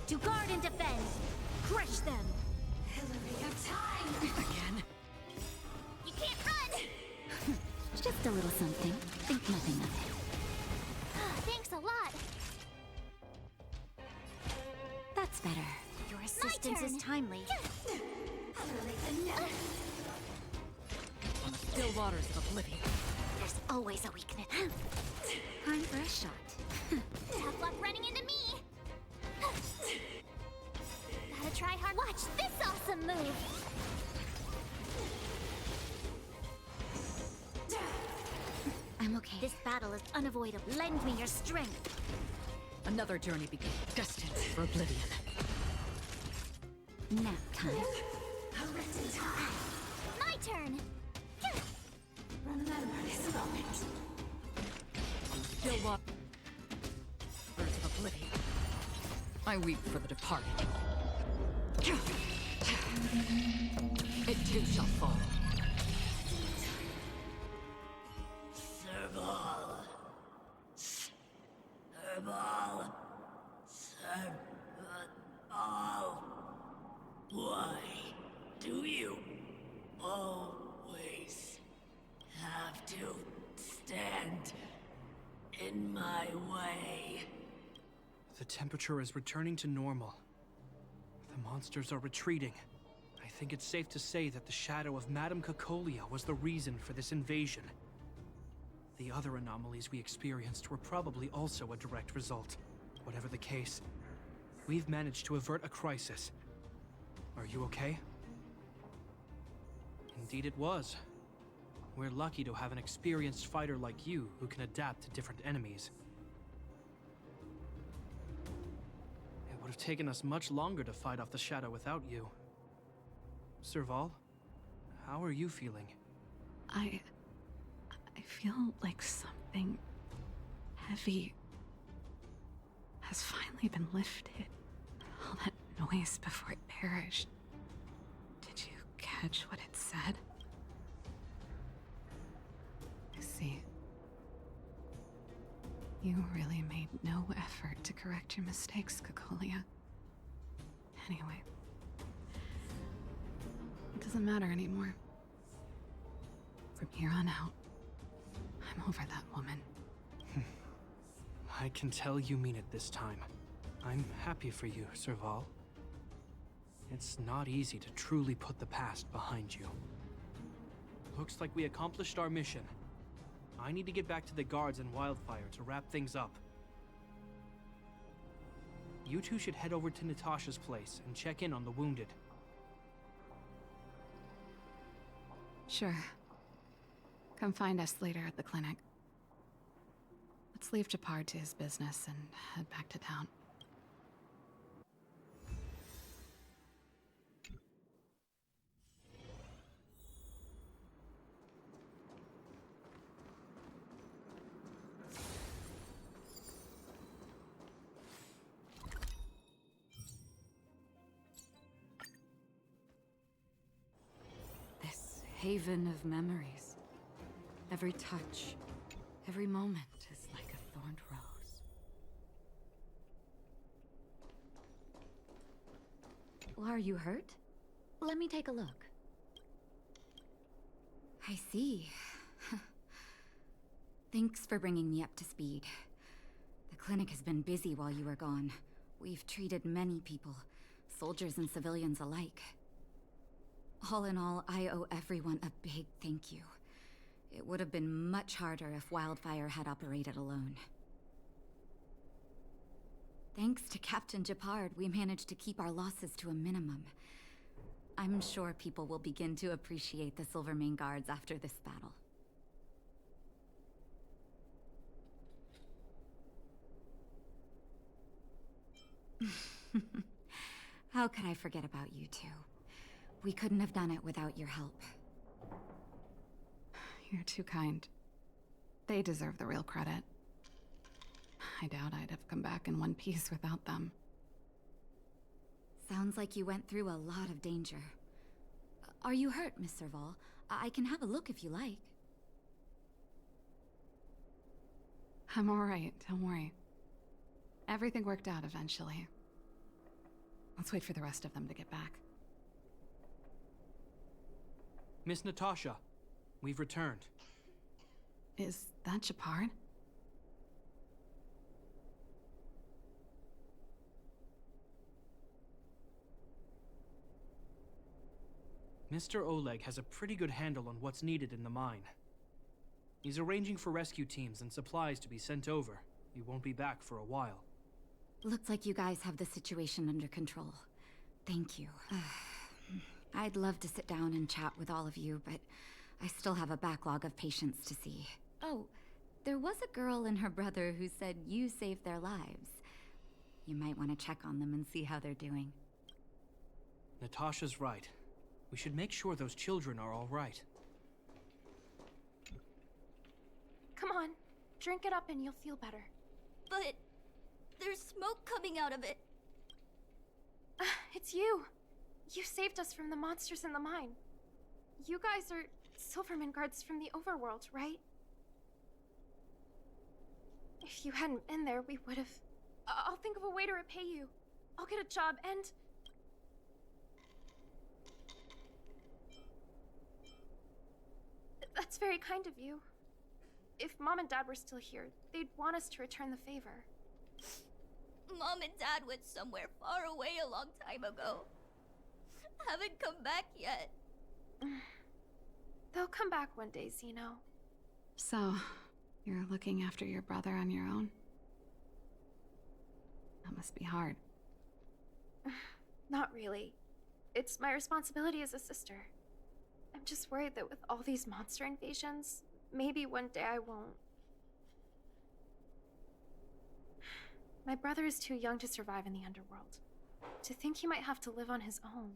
To guard and defend! Crush them! Pillory of time! Again? You can't run! Just a little something. Think nothing of it. Thanks a lot! That's better. Your assistance is timely. On the still waters of oblivion. There's always a weakness. Time for a shot. Tough luck running into me! Gotta try hard. Watch this awesome move! I'm okay. This battle is unavoidable. Lend me your strength. Another journey begins. Destined for oblivion. Nap time. My turn! Remember this moment. Still waters of oblivion. I weep for the departed. It too shall fall. Serval. Why do you always have to stand in my way? The temperature is returning to normal. The monsters are retreating. I think it's safe to say that the shadow of Madame Cacolia was the reason for this invasion. The other anomalies we experienced were probably also a direct result. Whatever the case, we've managed to avert a crisis. Are you okay? Indeed it was. We're lucky to have an experienced fighter like you who can adapt to different enemies. It would have taken us much longer to fight off the shadow without you. Serval, how are you feeling? I feel like something heavy has finally been lifted. All that noise before it perished. Did you catch what it said? I see. You really made no effort to correct your mistakes, Cacolia. Anyway, it doesn't matter anymore. From here on out, I'm over that woman. I can tell you mean it this time. I'm happy for you, Serval. It's not easy to truly put the past behind you. Looks like we accomplished our mission. I need to get back to the guards and Wildfire to wrap things up. You two should head over to Natasha's place and check in on the wounded. Sure. Come find us later at the clinic. Let's leave Japar to his business and head back to town. This haven of memories. Every touch, every moment is like a thorned rose. Are you hurt? Let me take a look. I see. Thanks for bringing me up to speed. The clinic has been busy while you were gone. We've treated many people, soldiers and civilians alike. All in all, I owe everyone a big thank you. It would have been much harder if Wildfire had operated alone. Thanks to Captain Japard, we managed to keep our losses to a minimum. I'm sure people will begin to appreciate the Silvermane Guards after this battle. How could I forget about you two? We couldn't have done it without your help. You're too kind. They deserve the real credit. I doubt I'd have come back in one piece without them. Sounds like you went through a lot of danger. Are you hurt, Miss Serval? I can have a look if you like. I'm alright, don't worry. Everything worked out eventually. Let's wait for the rest of them to get back. Miss Natasha, we've returned. Is that Japard? Mr. Oleg has a pretty good handle on what's needed in the mine. He's arranging for rescue teams and supplies to be sent over. He won't be back for a while. Looks like you guys have the situation under control. Thank you. I'd love to sit down and chat with all of you, but I still have a backlog of patients to see. Oh, there was a girl and her brother who said you saved their lives. You might want to check on them and see how they're doing. Natasha's right. We should make sure those children are all right. Come on, drink it up and you'll feel better. But there's smoke coming out of it. It's you. You saved us from the monsters in the mine. You guys are Silvermane guards from the overworld, right? If you hadn't been there, we would have... I'll think of a way to repay you. I'll get a job and... That's very kind of you. If Mom and Dad were still here, they'd want us to return the favor. Mom and Dad went somewhere far away a long time ago. Haven't come back yet. They'll come back one day, Zeno. So, you're looking after your brother on your own? That must be hard. Not really. It's my responsibility as a sister. I'm just worried that with all these monster invasions, maybe one day I won't. My brother is too young to survive in the underworld. To think he might have to live on his own.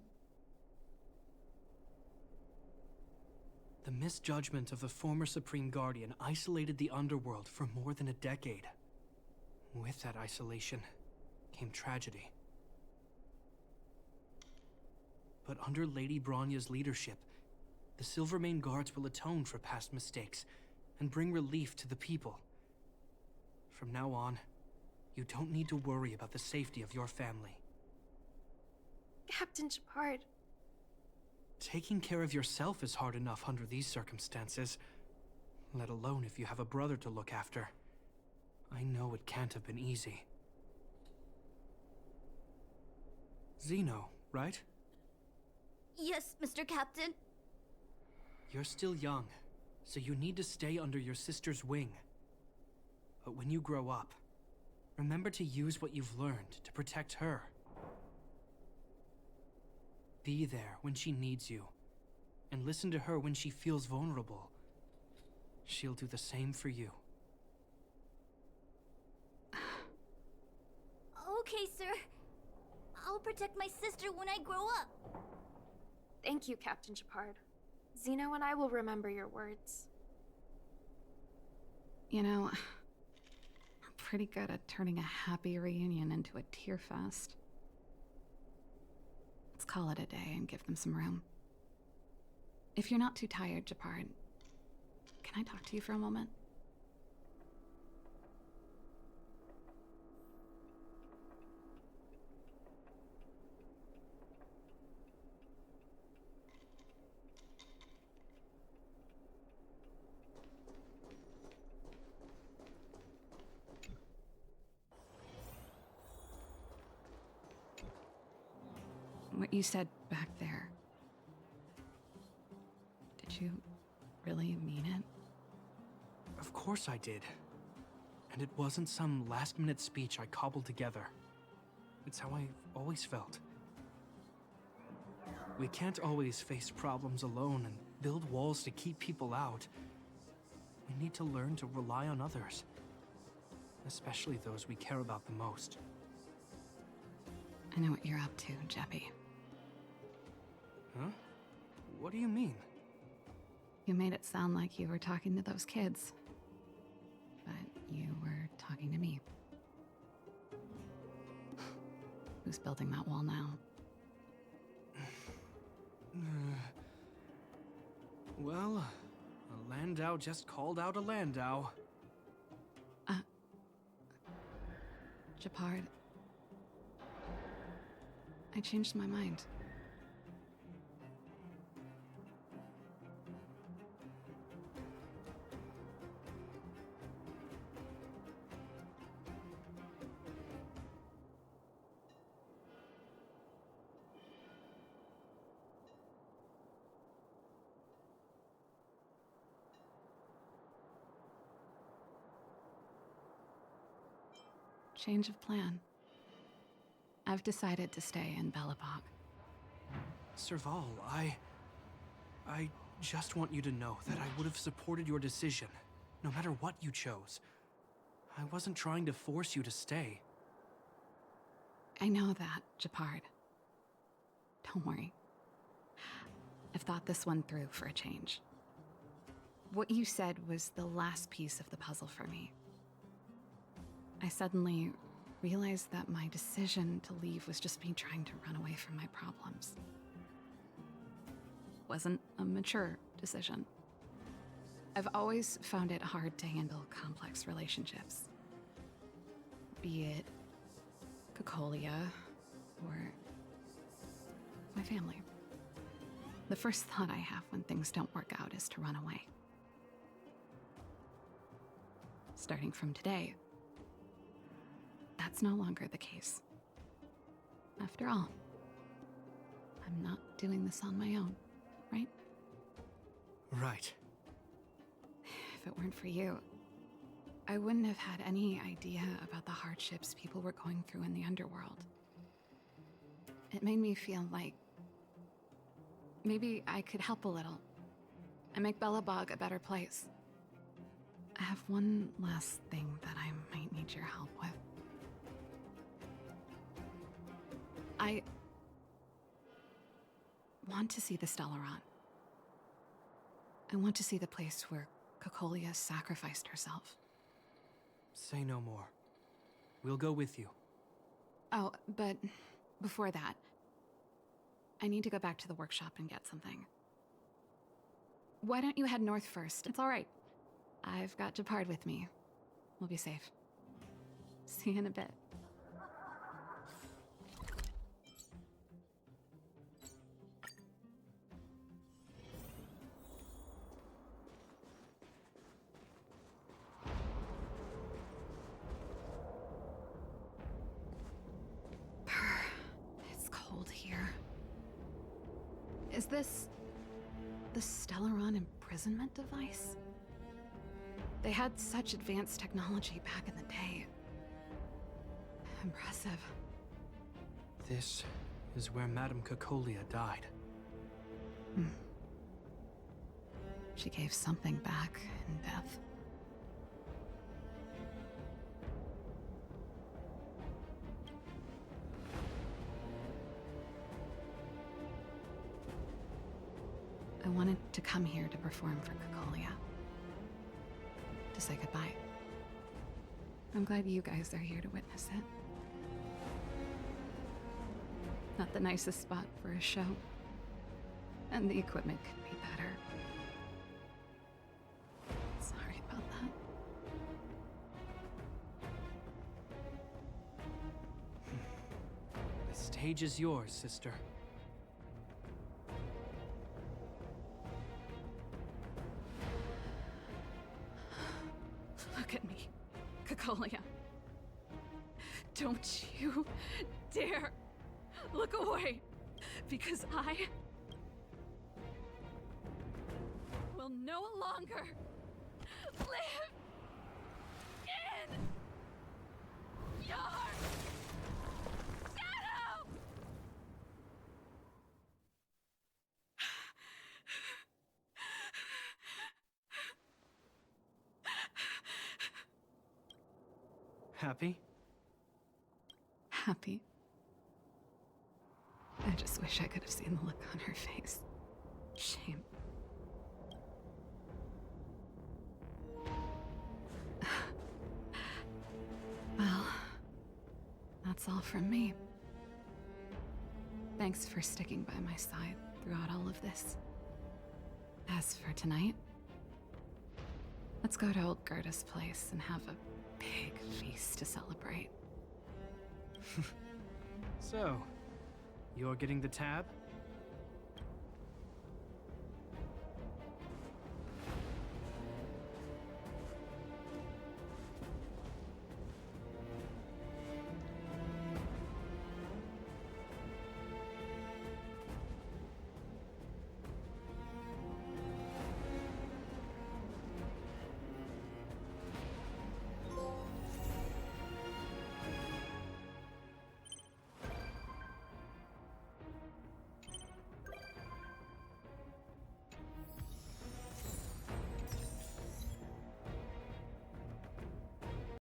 The misjudgment of the former Supreme Guardian isolated the underworld for more than a decade. With that isolation came tragedy. But under Lady Bronya's leadership, the Silvermane Guards will atone for past mistakes and bring relief to the people. From now on, you don't need to worry about the safety of your family. Captain Japard. Taking care of yourself is hard enough under these circumstances, let alone if you have a brother to look after. I know it can't have been easy. Zeno, right? Yes, Mr. Captain. You're still young, so you need to stay under your sister's wing. But when you grow up, remember to use what you've learned to protect her. Be there when she needs you, and listen to her when she feels vulnerable. She'll do the same for you. Okay, sir. I'll protect my sister when I grow up. Thank you, Captain Japard. Zeno and I will remember your words. You know, I'm pretty good at turning a happy reunion into a tear fest. Let's call it a day and give them some room. If you're not too tired, Japard, can I talk to you for a moment? what you said back there, did you really mean it? Of course I did. And it wasn't some last-minute speech I cobbled together. It's how I've always felt. We can't always face problems alone and build walls to keep people out. We need to learn to rely on others. Especially those we care about the most. I know what you're up to, Jeppy. Huh? What do you mean? You made it sound like you were talking to those kids. But you were talking to me. Who's building that wall now? Well, a Landau just called out a Landau. Gepard. I changed my mind. Change of plan. I've decided to stay in Belobog. Serval, I just want you to know that I would have supported your decision, no matter what you chose. I wasn't trying to force you to stay. I know that, Gepard. Don't worry. I've thought this one through for a change. What you said was the last piece of the puzzle for me. I suddenly realized that my decision to leave was just me trying to run away from my problems. Wasn't a mature decision. I've always found it hard to handle complex relationships. Be it Cocolia or my family. The first thought I have when things don't work out is to run away. Starting from today, that's no longer the case. After all, I'm not doing this on my own, right? Right. If it weren't for you, I wouldn't have had any idea about the hardships people were going through in the underworld. It made me feel like maybe I could help a little and make Belobog a better place. I have one last thing that I might need your help with. I want to see the Stellaron. I want to see the place where Cocolia sacrificed herself. Say no more. We'll go with you. Oh, but before that, I need to go back to the workshop and get something. Why don't you head north first? It's all right. I've got Gepard with me. We'll be safe. See you in a bit. It's cold here. Is this the Stellaron imprisonment device? They had such advanced technology back in the day. Impressive. This is where Madame Cocolia died. She gave something back in death. I wanted to come here to perform for Cocolia. To say goodbye. I'm glad you guys are here to witness it. Not the nicest spot for a show. And the equipment could be better. Sorry about that. The stage is yours, sister. Look at me, Cocolia. Don't you dare look away. Because I will no longer live in your shadow! Happy? Happy. I just wish I could have seen the look on her face. Shame. Well, that's all from me. Thanks for sticking by my side throughout all of this. As for tonight, let's go to old Gerda's place and have a big feast to celebrate. So, you're getting the tab?